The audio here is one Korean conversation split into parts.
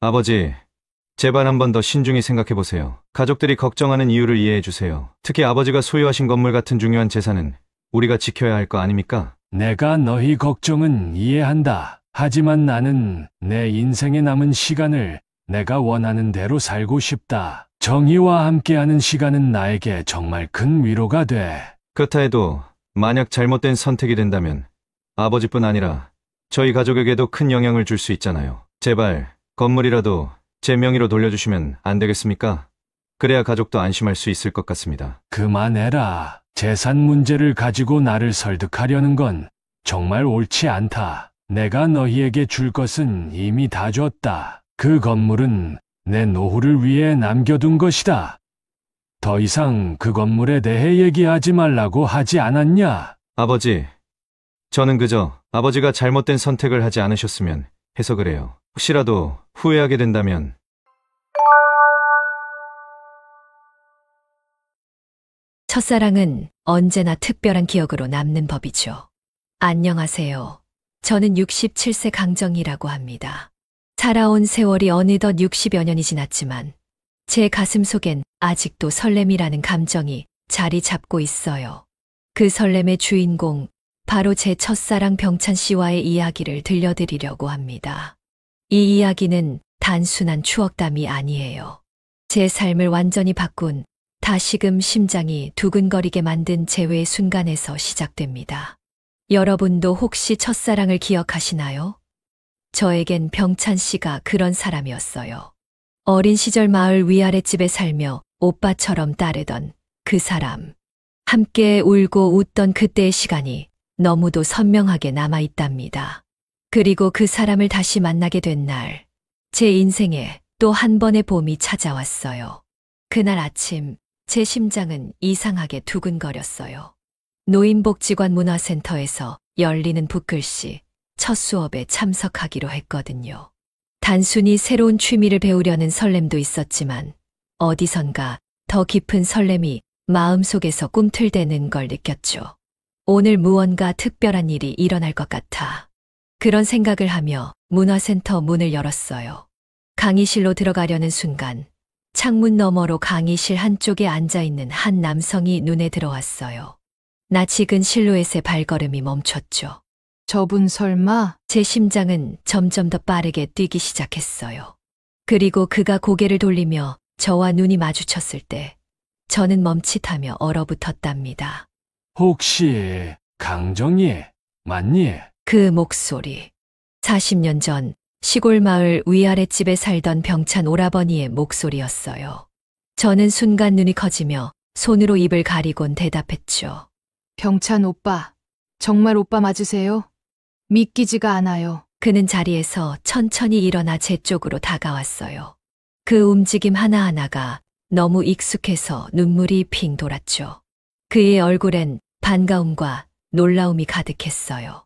아버지, 제발 한 번 더 신중히 생각해 보세요. 가족들이 걱정하는 이유를 이해해 주세요. 특히 아버지가 소유하신 건물 같은 중요한 재산은 우리가 지켜야 할 거 아닙니까? 내가 너희 걱정은 이해한다. 하지만 나는 내 인생에 남은 시간을 내가 원하는 대로 살고 싶다. 정희와 함께하는 시간은 나에게 정말 큰 위로가 돼. 그렇다 해도 만약 잘못된 선택이 된다면 아버지뿐 아니라 저희 가족에게도 큰 영향을 줄 수 있잖아요. 제발 건물이라도 제 명의로 돌려주시면 안 되겠습니까? 그래야 가족도 안심할 수 있을 것 같습니다. 그만해라. 재산 문제를 가지고 나를 설득하려는 건 정말 옳지 않다. 내가 너희에게 줄 것은 이미 다 줬다. 그 건물은 내 노후를 위해 남겨둔 것이다. 더 이상 그 건물에 대해 얘기하지 말라고 하지 않았냐? 아버지, 저는 그저 아버지가 잘못된 선택을 하지 않으셨으면 해서 그래요. 혹시라도 후회하게 된다면 첫사랑은 언제나 특별한 기억으로 남는 법이죠. 안녕하세요. 저는 67세 강정희라고 합니다. 살아온 세월이 어느덧 60여 년이 지났지만 제 가슴 속엔 아직도 설렘이라는 감정이 자리 잡고 있어요. 그 설렘의 주인공, 바로 제 첫사랑 병찬 씨와의 이야기를 들려드리려고 합니다. 이 이야기는 단순한 추억담이 아니에요. 제 삶을 완전히 바꾼, 다시금 심장이 두근거리게 만든 재회의 순간에서 시작됩니다. 여러분도 혹시 첫사랑을 기억하시나요? 저에겐 병찬 씨가 그런 사람이었어요. 어린 시절 마을 위아랫집에 살며 오빠처럼 따르던 그 사람. 함께 울고 웃던 그때의 시간이 너무도 선명하게 남아있답니다. 그리고 그 사람을 다시 만나게 된 날, 제 인생에 또 한 번의 봄이 찾아왔어요. 그날 아침, 제 심장은 이상하게 두근거렸어요. 노인복지관 문화센터에서 열리는 붓글씨, 첫 수업에 참석하기로 했거든요. 단순히 새로운 취미를 배우려는 설렘도 있었지만 어디선가 더 깊은 설렘이 마음속에서 꿈틀대는 걸 느꼈죠. 오늘 무언가 특별한 일이 일어날 것 같아. 그런 생각을 하며 문화센터 문을 열었어요. 강의실로 들어가려는 순간 창문 너머로 강의실 한쪽에 앉아있는 한 남성이 눈에 들어왔어요. 낯익은 실루엣의 발걸음이 멈췄죠. 저분 설마? 제 심장은 점점 더 빠르게 뛰기 시작했어요. 그리고 그가 고개를 돌리며 저와 눈이 마주쳤을 때 저는 멈칫하며 얼어붙었답니다. 혹시 강정희 맞니? 그 목소리. 40년 전 시골 마을 위아랫집에 살던 병찬 오라버니의 목소리였어요. 저는 순간 눈이 커지며 손으로 입을 가리곤 대답했죠. 병찬 오빠. 정말 오빠 맞으세요? 믿기지가 않아요. 그는 자리에서 천천히 일어나 제 쪽으로 다가왔어요. 그 움직임 하나하나가 너무 익숙해서 눈물이 핑 돌았죠. 그의 얼굴엔 반가움과 놀라움이 가득했어요.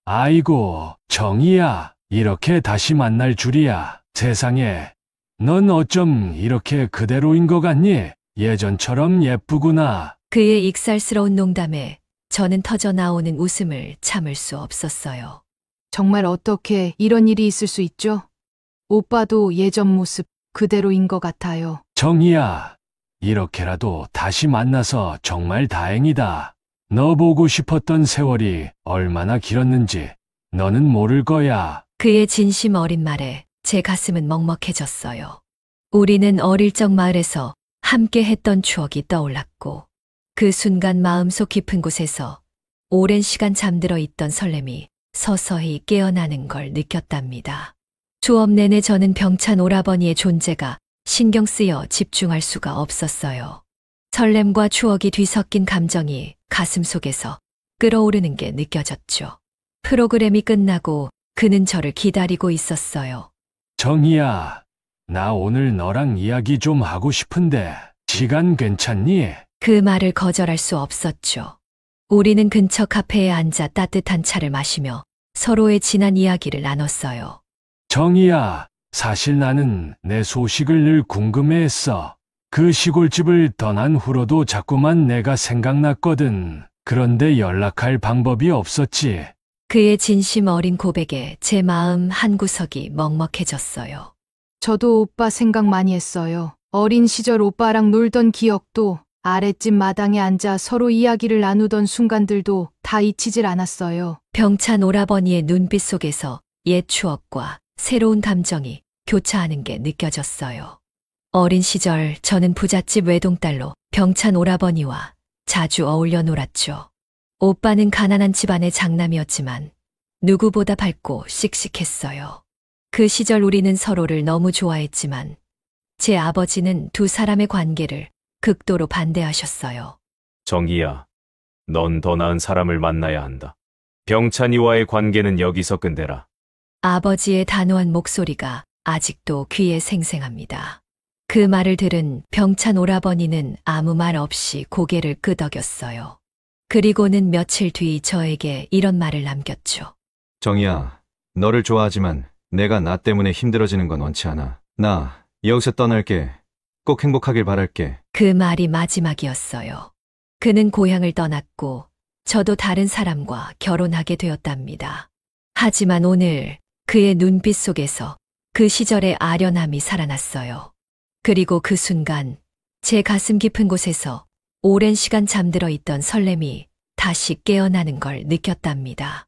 아이고, 정희야. 이렇게 다시 만날 줄이야. 세상에. 넌 어쩜 이렇게 그대로인 것 같니? 예전처럼 예쁘구나. 그의 익살스러운 농담에 저는 터져 나오는 웃음을 참을 수 없었어요. 정말 어떻게 이런 일이 있을 수 있죠? 오빠도 예전 모습 그대로인 것 같아요. 정희야. 이렇게라도 다시 만나서 정말 다행이다. 너 보고 싶었던 세월이 얼마나 길었는지 너는 모를 거야. 그의 진심 어린 말에 제 가슴은 먹먹해졌어요. 우리는 어릴 적 마을에서 함께 했던 추억이 떠올랐고 그 순간 마음속 깊은 곳에서 오랜 시간 잠들어 있던 설렘이 서서히 깨어나는 걸 느꼈답니다. 수업 내내 저는 병찬 오라버니의 존재가 신경 쓰여 집중할 수가 없었어요. 설렘과 추억이 뒤섞인 감정이 가슴 속에서 끓어오르는 게 느껴졌죠. 프로그램이 끝나고 그는 저를 기다리고 있었어요. 정희야. 나 오늘 너랑 이야기 좀 하고 싶은데 시간 괜찮니? 그 말을 거절할 수 없었죠. 우리는 근처 카페에 앉아 따뜻한 차를 마시며 서로의 지난 이야기를 나눴어요. 정희야. 사실 나는 내 소식을 늘 궁금해했어. 그 시골집을 떠난 후로도 자꾸만 내가 생각났거든. 그런데 연락할 방법이 없었지. 그의 진심 어린 고백에 제 마음 한구석이 먹먹해졌어요. 저도 오빠 생각 많이 했어요. 어린 시절 오빠랑 놀던 기억도, 아랫집 마당에 앉아 서로 이야기를 나누던 순간들도 다 잊히질 않았어요. 병찬 오라버니의 눈빛 속에서 옛 추억과 새로운 감정이 교차하는 게 느껴졌어요. 어린 시절 저는 부잣집 외동딸로 병찬 오라버니와 자주 어울려 놀았죠. 오빠는 가난한 집안의 장남이었지만 누구보다 밝고 씩씩했어요. 그 시절 우리는 서로를 너무 좋아했지만 제 아버지는 두 사람의 관계를 극도로 반대하셨어요. 정희야, 넌 더 나은 사람을 만나야 한다. 병찬이와의 관계는 여기서 끝내라. 아버지의 단호한 목소리가 아직도 귀에 생생합니다. 그 말을 들은 병찬 오라버니는 아무 말 없이 고개를 끄덕였어요. 그리고는 며칠 뒤 저에게 이런 말을 남겼죠. 정희야, 너를 좋아하지만 내가 나 때문에 힘들어지는 건 원치 않아. 나 여기서 떠날게. 꼭 행복하길 바랄게. 그 말이 마지막이었어요. 그는 고향을 떠났고 저도 다른 사람과 결혼하게 되었답니다. 하지만 오늘 그의 눈빛 속에서 그 시절의 아련함이 살아났어요. 그리고 그 순간 제 가슴 깊은 곳에서 오랜 시간 잠들어 있던 설렘이 다시 깨어나는 걸 느꼈답니다.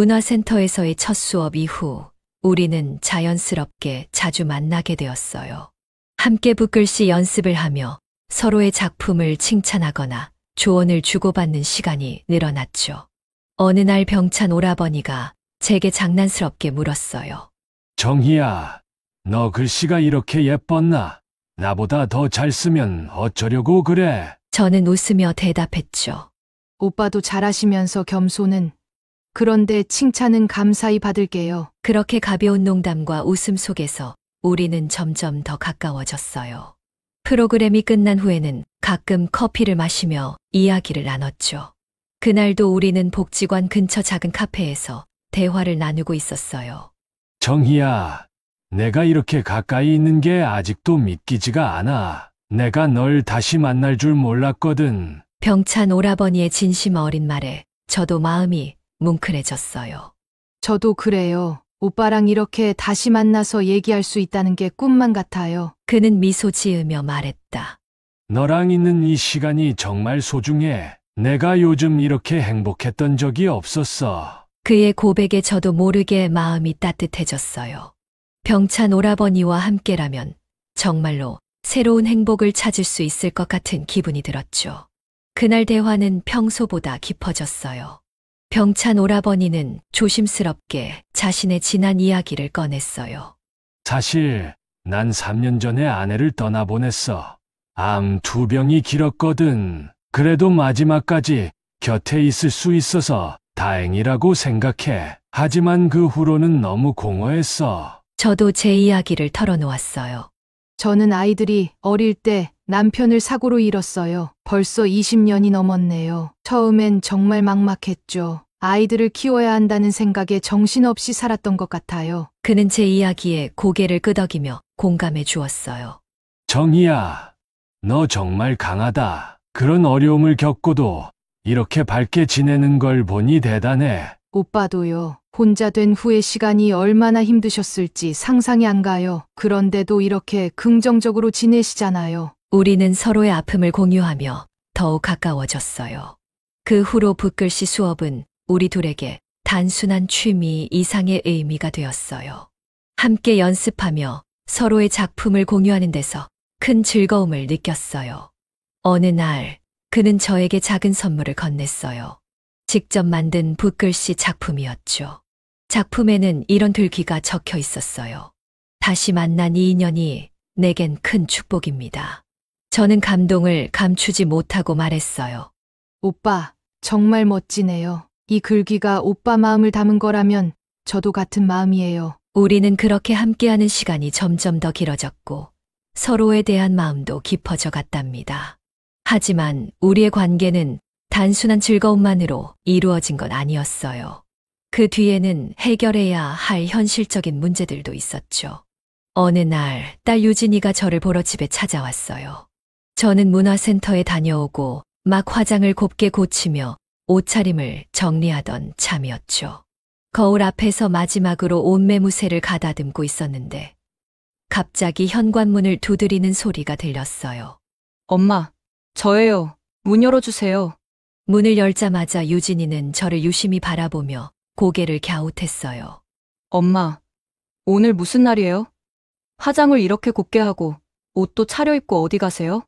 문화센터에서의 첫 수업 이후 우리는 자연스럽게 자주 만나게 되었어요. 함께 붓글씨 연습을 하며 서로의 작품을 칭찬하거나 조언을 주고받는 시간이 늘어났죠. 어느 날 병찬 오라버니가 제게 장난스럽게 물었어요. 정희야, 너 글씨가 이렇게 예뻤나? 나보다 더 잘 쓰면 어쩌려고 그래? 저는 웃으며 대답했죠. 오빠도 잘하시면서 겸손은. 그런데 칭찬은 감사히 받을게요. 그렇게 가벼운 농담과 웃음 속에서 우리는 점점 더 가까워졌어요. 프로그램이 끝난 후에는 가끔 커피를 마시며 이야기를 나눴죠. 그날도 우리는 복지관 근처 작은 카페에서 대화를 나누고 있었어요. 정희야, 내가 이렇게 가까이 있는 게 아직도 믿기지가 않아. 내가 널 다시 만날 줄 몰랐거든. 병찬 오라버니의 진심 어린 말에 저도 마음이 뭉클해졌어요. 저도 그래요. 오빠랑 이렇게 다시 만나서 얘기할 수 있다는 게 꿈만 같아요. 그는 미소 지으며 말했다. 너랑 있는 이 시간이 정말 소중해. 내가 요즘 이렇게 행복했던 적이 없었어. 그의 고백에 저도 모르게 마음이 따뜻해졌어요. 병찬 오라버니와 함께라면 정말로 새로운 행복을 찾을 수 있을 것 같은 기분이 들었죠. 그날 대화는 평소보다 깊어졌어요. 병찬 오라버니는 조심스럽게 자신의 지난 이야기를 꺼냈어요. 사실 난 3년 전에 아내를 떠나보냈어. 암 2병이 길었거든. 그래도 마지막까지 곁에 있을 수 있어서 다행이라고 생각해. 하지만 그 후로는 너무 공허했어. 저도 제 이야기를 털어놓았어요. 저는 아이들이 어릴 때 남편을 사고로 잃었어요. 벌써 20년이 넘었네요. 처음엔 정말 막막했죠. 아이들을 키워야 한다는 생각에 정신없이 살았던 것 같아요. 그는 제 이야기에 고개를 끄덕이며 공감해 주었어요. 정희야, 너 정말 강하다. 그런 어려움을 겪고도 이렇게 밝게 지내는 걸 보니 대단해. 오빠도요. 혼자 된 후의 시간이 얼마나 힘드셨을지 상상이 안 가요. 그런데도 이렇게 긍정적으로 지내시잖아요. 우리는 서로의 아픔을 공유하며 더욱 가까워졌어요. 그 후로 붓글씨 수업은 우리 둘에게 단순한 취미 이상의 의미가 되었어요. 함께 연습하며 서로의 작품을 공유하는 데서 큰 즐거움을 느꼈어요. 어느 날 그는 저에게 작은 선물을 건넸어요. 직접 만든 붓글씨 작품이었죠. 작품에는 이런 글귀가 적혀 있었어요. 다시 만난 이 인연이 내겐 큰 축복입니다. 저는 감동을 감추지 못하고 말했어요. 오빠, 정말 멋지네요. 이 글귀가 오빠 마음을 담은 거라면 저도 같은 마음이에요. 우리는 그렇게 함께하는 시간이 점점 더 길어졌고 서로에 대한 마음도 깊어져 갔답니다. 하지만 우리의 관계는 단순한 즐거움만으로 이루어진 건 아니었어요. 그 뒤에는 해결해야 할 현실적인 문제들도 있었죠. 어느 날 딸 유진이가 저를 보러 집에 찾아왔어요. 저는 문화센터에 다녀오고 막 화장을 곱게 고치며 옷차림을 정리하던 참이었죠. 거울 앞에서 마지막으로 옷매무새를 가다듬고 있었는데 갑자기 현관문을 두드리는 소리가 들렸어요. 엄마, 저예요. 문 열어주세요. 문을 열자마자 유진이는 저를 유심히 바라보며 고개를 갸웃했어요. 엄마, 오늘 무슨 날이에요? 화장을 이렇게 곱게 하고 옷도 차려입고 어디 가세요?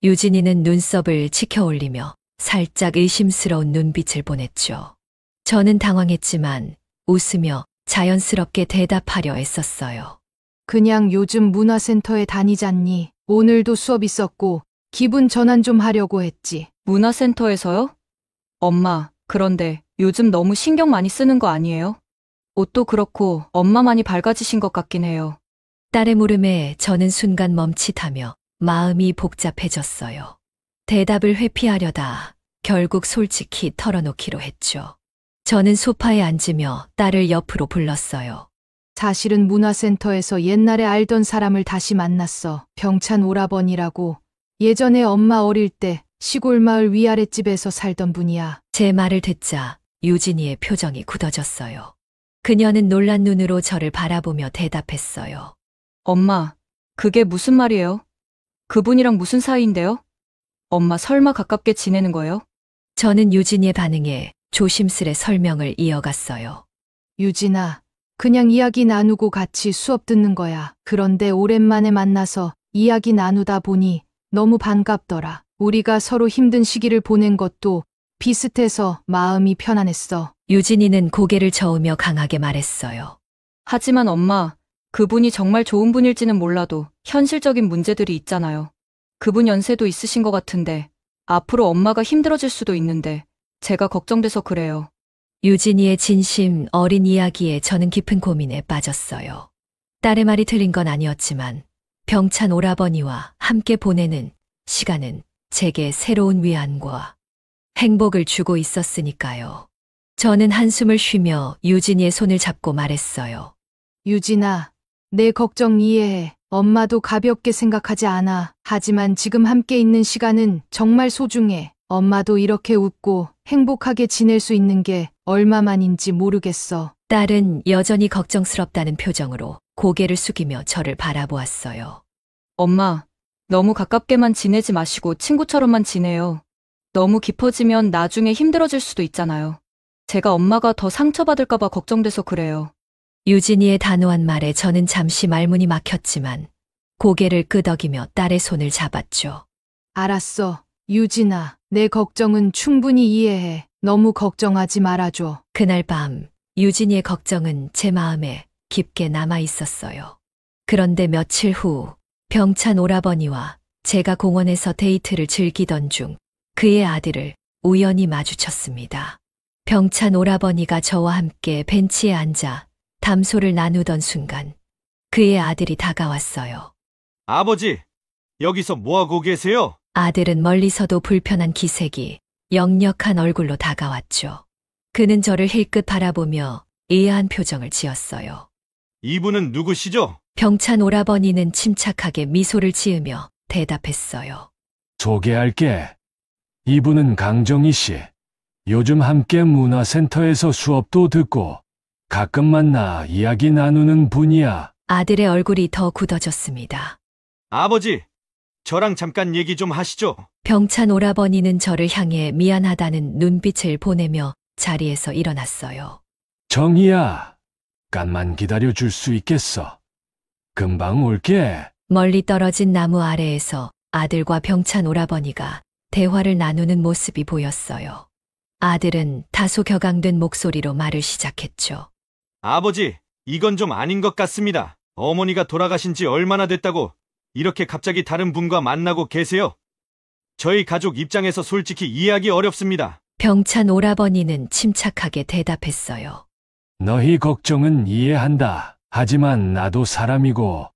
유진이는 눈썹을 치켜 올리며 살짝 의심스러운 눈빛을 보냈죠. 저는 당황했지만 웃으며 자연스럽게 대답하려 애썼어요. 그냥 요즘 문화센터에 다니잖니. 오늘도 수업 있었고 기분 전환 좀 하려고 했지. 문화센터에서요? 엄마, 그런데 요즘 너무 신경 많이 쓰는 거 아니에요? 옷도 그렇고 엄마 많이 밝아지신 것 같긴 해요. 딸의 물음에 저는 순간 멈칫하며 마음이 복잡해졌어요. 대답을 회피하려다 결국 솔직히 털어놓기로 했죠. 저는 소파에 앉으며 딸을 옆으로 불렀어요. 사실은 문화센터에서 옛날에 알던 사람을 다시 만났어. 병찬 오라버니라고. 예전에 엄마 어릴 때 시골 마을 위아랫집에서 살던 분이야. 제 말을 듣자 유진이의 표정이 굳어졌어요. 그녀는 놀란 눈으로 저를 바라보며 대답했어요. 엄마, 그게 무슨 말이에요? 그분이랑 무슨 사이인데요? 엄마 설마 가깝게 지내는 거예요? 저는 유진이의 반응에 조심스레 설명을 이어갔어요. 유진아, 그냥 이야기 나누고 같이 수업 듣는 거야. 그런데 오랜만에 만나서 이야기 나누다 보니 너무 반갑더라. 우리가 서로 힘든 시기를 보낸 것도 비슷해서 마음이 편안했어. 유진이는 고개를 저으며 강하게 말했어요. 하지만 엄마, 그분이 정말 좋은 분일지는 몰라도 현실적인 문제들이 있잖아요. 그분 연세도 있으신 것 같은데 앞으로 엄마가 힘들어질 수도 있는데 제가 걱정돼서 그래요. 유진이의 진심 어린 이야기에 저는 깊은 고민에 빠졌어요. 딸의 말이 틀린 건 아니었지만 병찬 오라버니와 함께 보내는 시간은 제게 새로운 위안과 행복을 주고 있었으니까요. 저는 한숨을 쉬며 유진이의 손을 잡고 말했어요. 유진아, 내 걱정 이해해. 엄마도 가볍게 생각하지 않아. 하지만 지금 함께 있는 시간은 정말 소중해. 엄마도 이렇게 웃고 행복하게 지낼 수 있는 게 얼마만인지 모르겠어. 딸은 여전히 걱정스럽다는 표정으로 고개를 숙이며 저를 바라보았어요. 엄마, 너무 가깝게만 지내지 마시고 친구처럼만 지내요. 너무 깊어지면 나중에 힘들어질 수도 있잖아요. 제가 엄마가 더 상처받을까봐 걱정돼서 그래요. 유진이의 단호한 말에 저는 잠시 말문이 막혔지만 고개를 끄덕이며 딸의 손을 잡았죠. 알았어. 유진아, 내 걱정은 충분히 이해해. 너무 걱정하지 말아줘. 그날 밤 유진이의 걱정은 제 마음에 깊게 남아 있었어요. 그런데 며칠 후 병찬 오라버니와 제가 공원에서 데이트를 즐기던 중 그의 아들을 우연히 마주쳤습니다. 병찬 오라버니가 저와 함께 벤치에 앉아 담소를 나누던 순간 그의 아들이 다가왔어요. 아버지, 여기서 뭐하고 계세요? 아들은 멀리서도 불편한 기색이 역력한 얼굴로 다가왔죠. 그는 저를 힐끗 바라보며 의아한 표정을 지었어요. 이분은 누구시죠? 병찬 오라버니는 침착하게 미소를 지으며 대답했어요. 소개할게. 이분은 강정희 씨. 요즘 함께 문화센터에서 수업도 듣고 가끔 만나 이야기 나누는 분이야. 아들의 얼굴이 더 굳어졌습니다. 아버지, 저랑 잠깐 얘기 좀 하시죠. 병찬 오라버니는 저를 향해 미안하다는 눈빛을 보내며 자리에서 일어났어요. 정희야, 잠깐만 기다려 줄 수 있겠어? 금방 올게. 멀리 떨어진 나무 아래에서 아들과 병찬 오라버니가 대화를 나누는 모습이 보였어요. 아들은 다소 격앙된 목소리로 말을 시작했죠. 아버지, 이건 좀 아닌 것 같습니다. 어머니가 돌아가신 지 얼마나 됐다고 이렇게 갑자기 다른 분과 만나고 계세요? 저희 가족 입장에서 솔직히 이해하기 어렵습니다. 병찬 오라버니는 침착하게 대답했어요. 너희 걱정은 이해한다. 하지만 나도 사람이고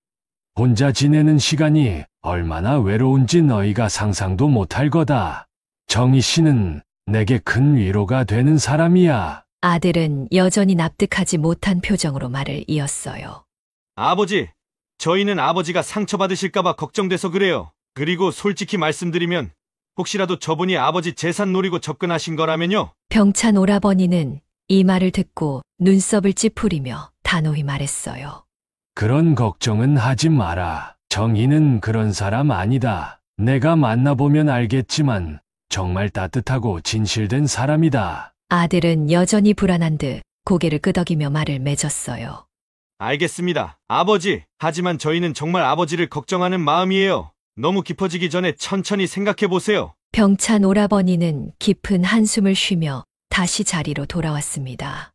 혼자 지내는 시간이 얼마나 외로운지 너희가 상상도 못할 거다. 정희 씨는 내게 큰 위로가 되는 사람이야. 아들은 여전히 납득하지 못한 표정으로 말을 이었어요. 아버지, 저희는 아버지가 상처받으실까봐 걱정돼서 그래요. 그리고 솔직히 말씀드리면 혹시라도 저분이 아버지 재산 노리고 접근하신 거라면요. 병찬 오라버니는 이 말을 듣고 눈썹을 찌푸리며 단호히 말했어요. 그런 걱정은 하지 마라. 정희는 그런 사람 아니다. 내가 만나보면 알겠지만 정말 따뜻하고 진실된 사람이다. 아들은 여전히 불안한 듯 고개를 끄덕이며 말을 맺었어요. 알겠습니다. 아버지. 하지만 저희는 정말 아버지를 걱정하는 마음이에요. 너무 깊어지기 전에 천천히 생각해 보세요. 병찬 오라버니는 깊은 한숨을 쉬며 다시 자리로 돌아왔습니다.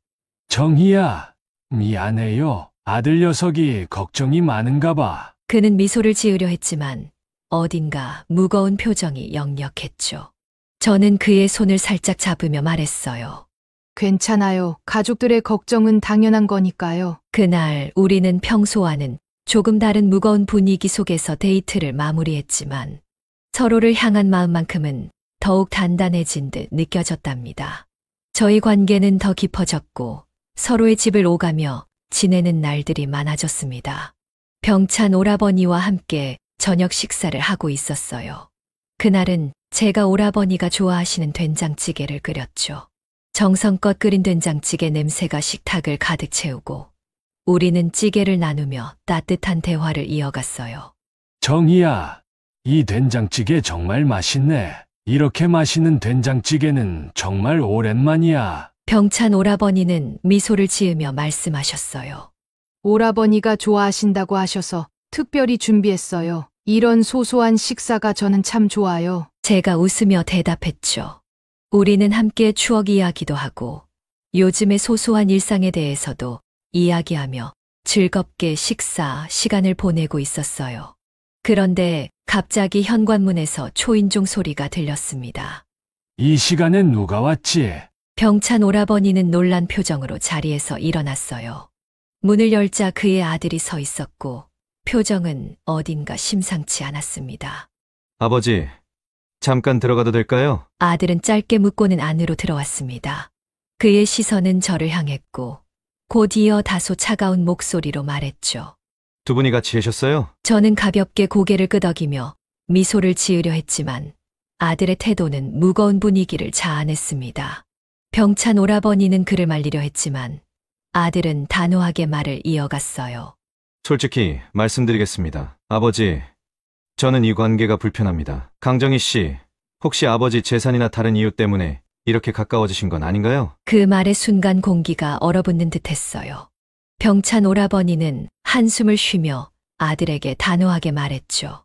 정희야, 미안해요. 아들 녀석이 걱정이 많은가 봐. 그는 미소를 지으려 했지만 어딘가 무거운 표정이 역력했죠. 저는 그의 손을 살짝 잡으며 말했어요. 괜찮아요. 가족들의 걱정은 당연한 거니까요. 그날 우리는 평소와는 조금 다른 무거운 분위기 속에서 데이트를 마무리했지만 서로를 향한 마음만큼은 더욱 단단해진 듯 느껴졌답니다. 저희 관계는 더 깊어졌고 서로의 집을 오가며 지내는 날들이 많아졌습니다. 병찬 오라버니와 함께 저녁 식사를 하고 있었어요. 그날은 제가 오라버니가 좋아하시는 된장찌개를 끓였죠. 정성껏 끓인 된장찌개 냄새가 식탁을 가득 채우고 우리는 찌개를 나누며 따뜻한 대화를 이어갔어요. 정희야, 이 된장찌개 정말 맛있네. 이렇게 맛있는 된장찌개는 정말 오랜만이야. 병찬 오라버니는 미소를 지으며 말씀하셨어요. 오라버니가 좋아하신다고 하셔서 특별히 준비했어요. 이런 소소한 식사가 저는 참 좋아요. 제가 웃으며 대답했죠. 우리는 함께 추억 이야기도 하고 요즘의 소소한 일상에 대해서도 이야기하며 즐겁게 식사 시간을 보내고 있었어요. 그런데 갑자기 현관문에서 초인종 소리가 들렸습니다. 이 시간에 누가 왔지? 병찬 오라버니는 놀란 표정으로 자리에서 일어났어요. 문을 열자 그의 아들이 서 있었고 표정은 어딘가 심상치 않았습니다. 아버지, 잠깐 들어가도 될까요? 아들은 짧게 묻고는 안으로 들어왔습니다. 그의 시선은 저를 향했고 곧 이어 다소 차가운 목소리로 말했죠. 두 분이 같이 계셨어요? 저는 가볍게 고개를 끄덕이며 미소를 지으려 했지만 아들의 태도는 무거운 분위기를 자아냈습니다. 병찬 오라버니는 그를 말리려 했지만 아들은 단호하게 말을 이어갔어요. 솔직히 말씀드리겠습니다. 아버지, 저는 이 관계가 불편합니다. 강정희 씨, 혹시 아버지 재산이나 다른 이유 때문에 이렇게 가까워지신 건 아닌가요? 그 말의 순간 공기가 얼어붙는 듯했어요. 병찬 오라버니는 한숨을 쉬며 아들에게 단호하게 말했죠.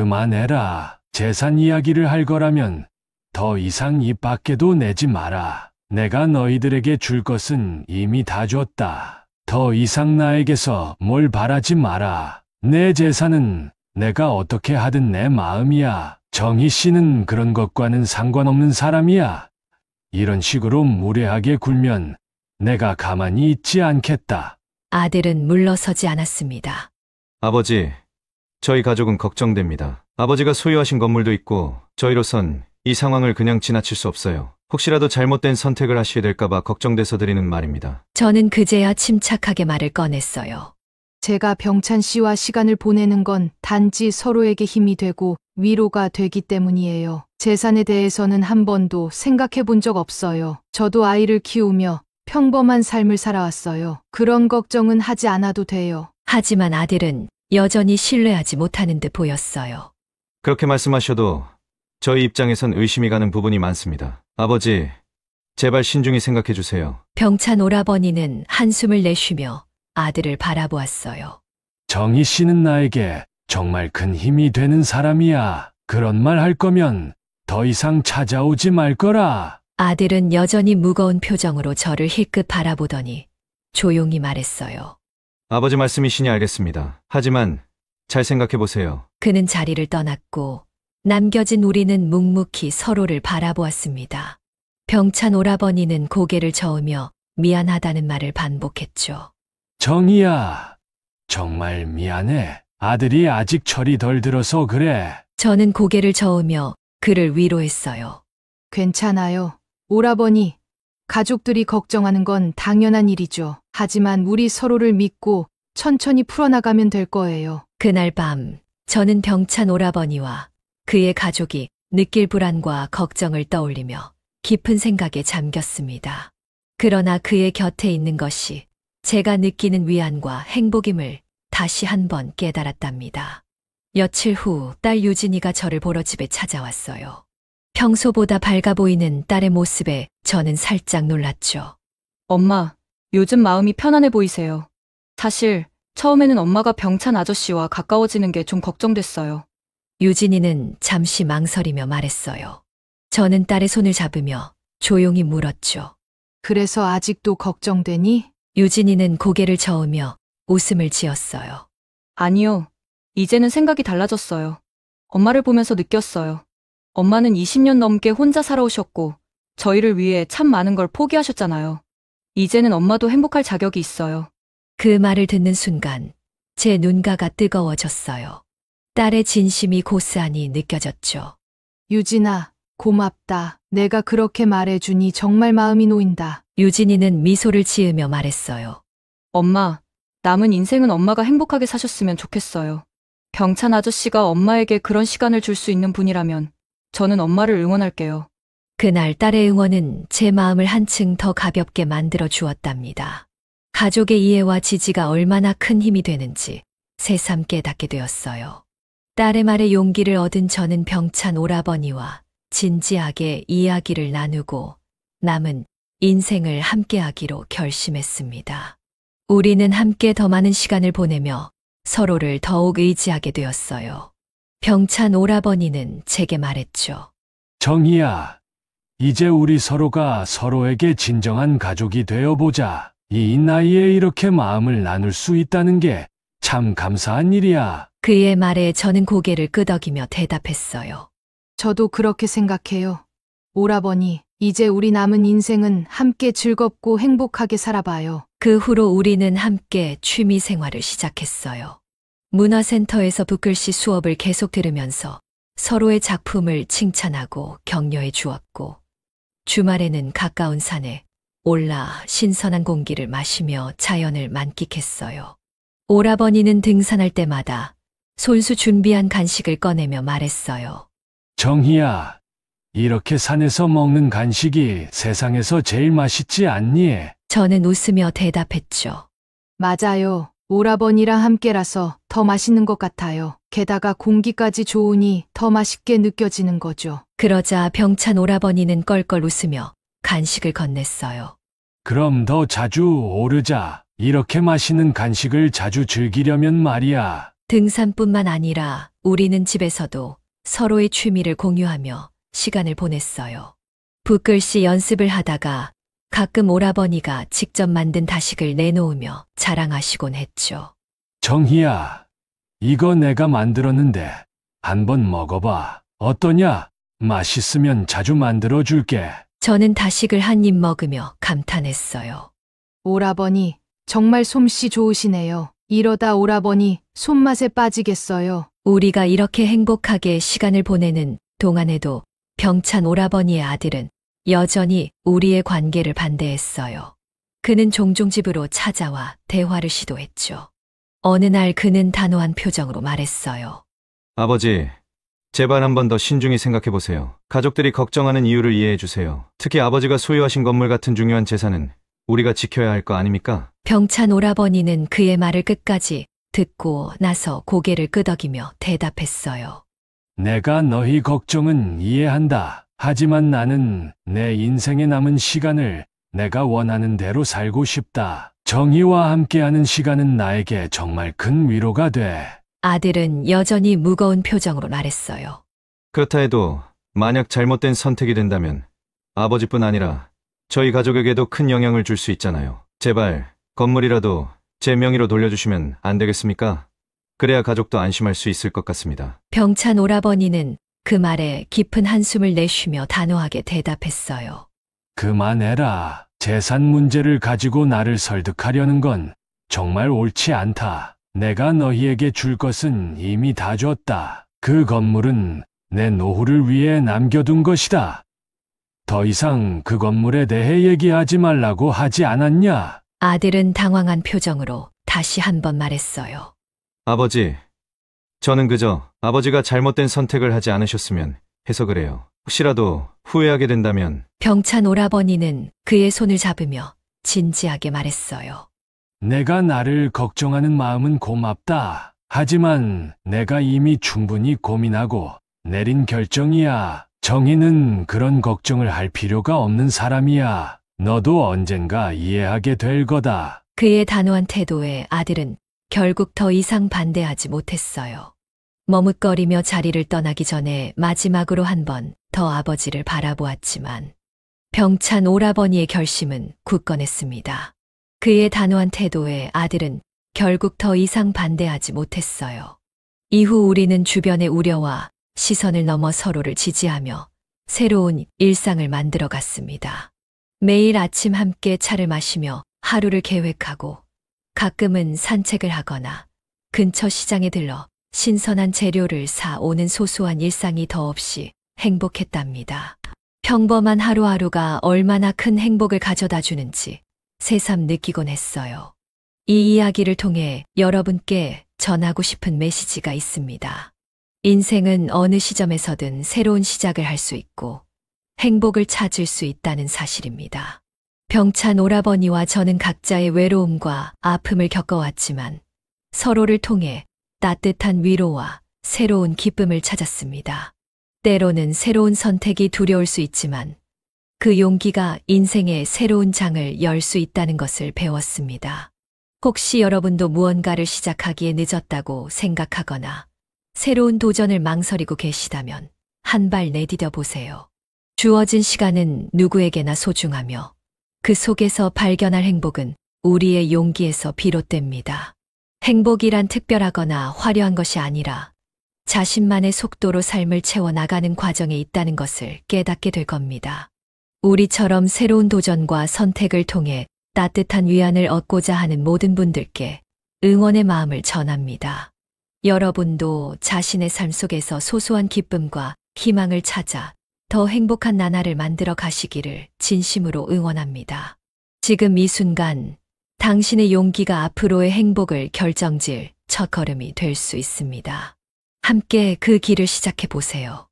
그만해라. 재산 이야기를 할 거라면 더 이상 입 밖에도 내지 마라. 내가 너희들에게 줄 것은 이미 다 줬다. 더 이상 나에게서 뭘 바라지 마라. 내 재산은 내가 어떻게 하든 내 마음이야. 정희 씨는 그런 것과는 상관없는 사람이야. 이런 식으로 무례하게 굴면 내가 가만히 있지 않겠다. 아들은 물러서지 않았습니다. 아버지, 저희 가족은 걱정됩니다. 아버지가 소유하신 건물도 있고 저희로선 이 상황을 그냥 지나칠 수 없어요. 혹시라도 잘못된 선택을 하시게 될까봐 걱정돼서 드리는 말입니다. 저는 그제야 침착하게 말을 꺼냈어요. 제가 병찬 씨와 시간을 보내는 건 단지 서로에게 힘이 되고 위로가 되기 때문이에요. 재산에 대해서는 한 번도 생각해 본 적 없어요. 저도 아이를 키우며 평범한 삶을 살아왔어요. 그런 걱정은 하지 않아도 돼요. 하지만 아들은 여전히 신뢰하지 못하는 듯 보였어요. 그렇게 말씀하셔도 저희 입장에선 의심이 가는 부분이 많습니다. 아버지, 제발 신중히 생각해 주세요. 병찬 오라버니는 한숨을 내쉬며 아들을 바라보았어요. 정희 씨는 나에게 정말 큰 힘이 되는 사람이야. 그런 말 할 거면 더 이상 찾아오지 말 거라. 아들은 여전히 무거운 표정으로 저를 힐끗 바라보더니 조용히 말했어요. 아버지 말씀이시니 알겠습니다. 하지만 잘 생각해 보세요. 그는 자리를 떠났고 남겨진 우리는 묵묵히 서로를 바라보았습니다. 병찬 오라버니는 고개를 저으며 미안하다는 말을 반복했죠. 정희야, 정말 미안해. 아들이 아직 철이 덜 들어서 그래. 저는 고개를 저으며 그를 위로했어요. 괜찮아요. 오라버니, 가족들이 걱정하는 건 당연한 일이죠. 하지만 우리 서로를 믿고 천천히 풀어나가면 될 거예요. 그날 밤 저는 병찬 오라버니와 그의 가족이 느낄 불안과 걱정을 떠올리며 깊은 생각에 잠겼습니다. 그러나 그의 곁에 있는 것이 제가 느끼는 위안과 행복임을 다시 한번 깨달았답니다. 며칠 후 딸 유진이가 저를 보러 집에 찾아왔어요. 평소보다 밝아 보이는 딸의 모습에 저는 살짝 놀랐죠. 엄마, 요즘 마음이 편안해 보이세요. 사실 처음에는 엄마가 병찬 아저씨와 가까워지는 게 좀 걱정됐어요. 유진이는 잠시 망설이며 말했어요. 저는 딸의 손을 잡으며 조용히 물었죠. 그래서 아직도 걱정되니? 유진이는 고개를 저으며 웃음을 지었어요. 아니요. 이제는 생각이 달라졌어요. 엄마를 보면서 느꼈어요. 엄마는 20년 넘게 혼자 살아오셨고 저희를 위해 참 많은 걸 포기하셨잖아요. 이제는 엄마도 행복할 자격이 있어요. 그 말을 듣는 순간 제 눈가가 뜨거워졌어요. 딸의 진심이 고스란히 느껴졌죠. 유진아, 고맙다. 내가 그렇게 말해주니 정말 마음이 놓인다. 유진이는 미소를 지으며 말했어요. 엄마, 남은 인생은 엄마가 행복하게 사셨으면 좋겠어요. 병찬 아저씨가 엄마에게 그런 시간을 줄 수 있는 분이라면 저는 엄마를 응원할게요. 그날 딸의 응원은 제 마음을 한층 더 가볍게 만들어 주었답니다. 가족의 이해와 지지가 얼마나 큰 힘이 되는지 새삼 깨닫게 되었어요. 딸의 말에 용기를 얻은 저는 병찬 오라버니와 진지하게 이야기를 나누고 남은 인생을 함께하기로 결심했습니다. 우리는 함께 더 많은 시간을 보내며 서로를 더욱 의지하게 되었어요. 병찬 오라버니는 제게 말했죠. 정희야, 이제 우리 서로가 서로에게 진정한 가족이 되어보자. 이 나이에 이렇게 마음을 나눌 수 있다는 게 참 감사한 일이야. 그의 말에 저는 고개를 끄덕이며 대답했어요. 저도 그렇게 생각해요. 오라버니, 이제 우리 남은 인생은 함께 즐겁고 행복하게 살아봐요. 그 후로 우리는 함께 취미 생활을 시작했어요. 문화센터에서 붓글씨 수업을 계속 들으면서 서로의 작품을 칭찬하고 격려해 주었고, 주말에는 가까운 산에 올라 신선한 공기를 마시며 자연을 만끽했어요. 오라버니는 등산할 때마다 손수 준비한 간식을 꺼내며 말했어요. 정희야, 이렇게 산에서 먹는 간식이 세상에서 제일 맛있지 않니? 저는 웃으며 대답했죠. 맞아요. 오라버니랑 함께라서 더 맛있는 것 같아요. 게다가 공기까지 좋으니 더 맛있게 느껴지는 거죠. 그러자 병찬 오라버니는 껄껄 웃으며 간식을 건넸어요. 그럼 더 자주 오르자. 이렇게 맛있는 간식을 자주 즐기려면 말이야. 등산뿐만 아니라 우리는 집에서도 서로의 취미를 공유하며 시간을 보냈어요. 붓글씨 연습을 하다가 가끔 오라버니가 직접 만든 다식을 내놓으며 자랑하시곤 했죠. 정희야, 이거 내가 만들었는데 한번 먹어봐. 어떠냐? 맛있으면 자주 만들어 줄게. 저는 다식을 한 입 먹으며 감탄했어요. 오라버니, 정말 솜씨 좋으시네요. 이러다 오라버니 손맛에 빠지겠어요. 우리가 이렇게 행복하게 시간을 보내는 동안에도 병찬 오라버니의 아들은 여전히 우리의 관계를 반대했어요. 그는 종종 집으로 찾아와 대화를 시도했죠. 어느 날 그는 단호한 표정으로 말했어요. 아버지, 제발 한 번 더 신중히 생각해 보세요. 가족들이 걱정하는 이유를 이해해 주세요. 특히 아버지가 소유하신 건물 같은 중요한 재산은 우리가 지켜야 할 거 아닙니까? 병찬 오라버니는 그의 말을 끝까지 듣고 나서 고개를 끄덕이며 대답했어요. 내가 너희 걱정은 이해한다. 하지만 나는 내 인생에 남은 시간을 내가 원하는 대로 살고 싶다. 정희와 함께하는 시간은 나에게 정말 큰 위로가 돼. 아들은 여전히 무거운 표정으로 말했어요. 그렇다 해도 만약 잘못된 선택이 된다면 아버지뿐 아니라 저희 가족에게도 큰 영향을 줄 수 있잖아요. 제발 건물이라도 제 명의로 돌려주시면 안 되겠습니까? 그래야 가족도 안심할 수 있을 것 같습니다. 병찬 오라버니는 그 말에 깊은 한숨을 내쉬며 단호하게 대답했어요. 그만해라. 재산 문제를 가지고 나를 설득하려는 건 정말 옳지 않다. 내가 너희에게 줄 것은 이미 다 줬다. 그 건물은 내 노후를 위해 남겨둔 것이다. 더 이상 그 건물에 대해 얘기하지 말라고 하지 않았냐? 아들은 당황한 표정으로 다시 한번 말했어요. 아버지, 저는 그저 아버지가 잘못된 선택을 하지 않으셨으면 해서 그래요. 혹시라도 후회하게 된다면 병찬 오라버니는 그의 손을 잡으며 진지하게 말했어요. 내가 나를 걱정하는 마음은 고맙다. 하지만 내가 이미 충분히 고민하고 내린 결정이야. 정희는 그런 걱정을 할 필요가 없는 사람이야. 너도 언젠가 이해하게 될 거다. 그의 단호한 태도에 아들은 결국 더 이상 반대하지 못했어요. 머뭇거리며 자리를 떠나기 전에 마지막으로 한 번 더 아버지를 바라보았지만 병찬 오라버니의 결심은 굳건했습니다. 그의 단호한 태도에 아들은 결국 더 이상 반대하지 못했어요. 이후 우리는 주변의 우려와 시선을 넘어 서로를 지지하며 새로운 일상을 만들어 갔습니다. 매일 아침 함께 차를 마시며 하루를 계획하고 가끔은 산책을 하거나 근처 시장에 들러 신선한 재료를 사 오는 소소한 일상이 더없이 행복했답니다. 평범한 하루하루가 얼마나 큰 행복을 가져다 주는지 새삼 느끼곤 했어요. 이 이야기를 통해 여러분께 전하고 싶은 메시지가 있습니다. 인생은 어느 시점에서든 새로운 시작을 할 수 있고 행복을 찾을 수 있다는 사실입니다. 병찬 오라버니와 저는 각자의 외로움과 아픔을 겪어왔지만 서로를 통해 따뜻한 위로와 새로운 기쁨을 찾았습니다. 때로는 새로운 선택이 두려울 수 있지만 그 용기가 인생의 새로운 장을 열 수 있다는 것을 배웠습니다. 혹시 여러분도 무언가를 시작하기에 늦었다고 생각하거나 새로운 도전을 망설이고 계시다면 한 발 내디뎌 보세요. 주어진 시간은 누구에게나 소중하며 그 속에서 발견할 행복은 우리의 용기에서 비롯됩니다. 행복이란 특별하거나 화려한 것이 아니라 자신만의 속도로 삶을 채워나가는 과정에 있다는 것을 깨닫게 될 겁니다. 우리처럼 새로운 도전과 선택을 통해 따뜻한 위안을 얻고자 하는 모든 분들께 응원의 마음을 전합니다. 여러분도 자신의 삶 속에서 소소한 기쁨과 희망을 찾아 더 행복한 나날을 만들어 가시기를 진심으로 응원합니다. 지금 이 순간 당신의 용기가 앞으로의 행복을 결정질 첫걸음이 될 수 있습니다. 함께 그 길을 시작해 보세요.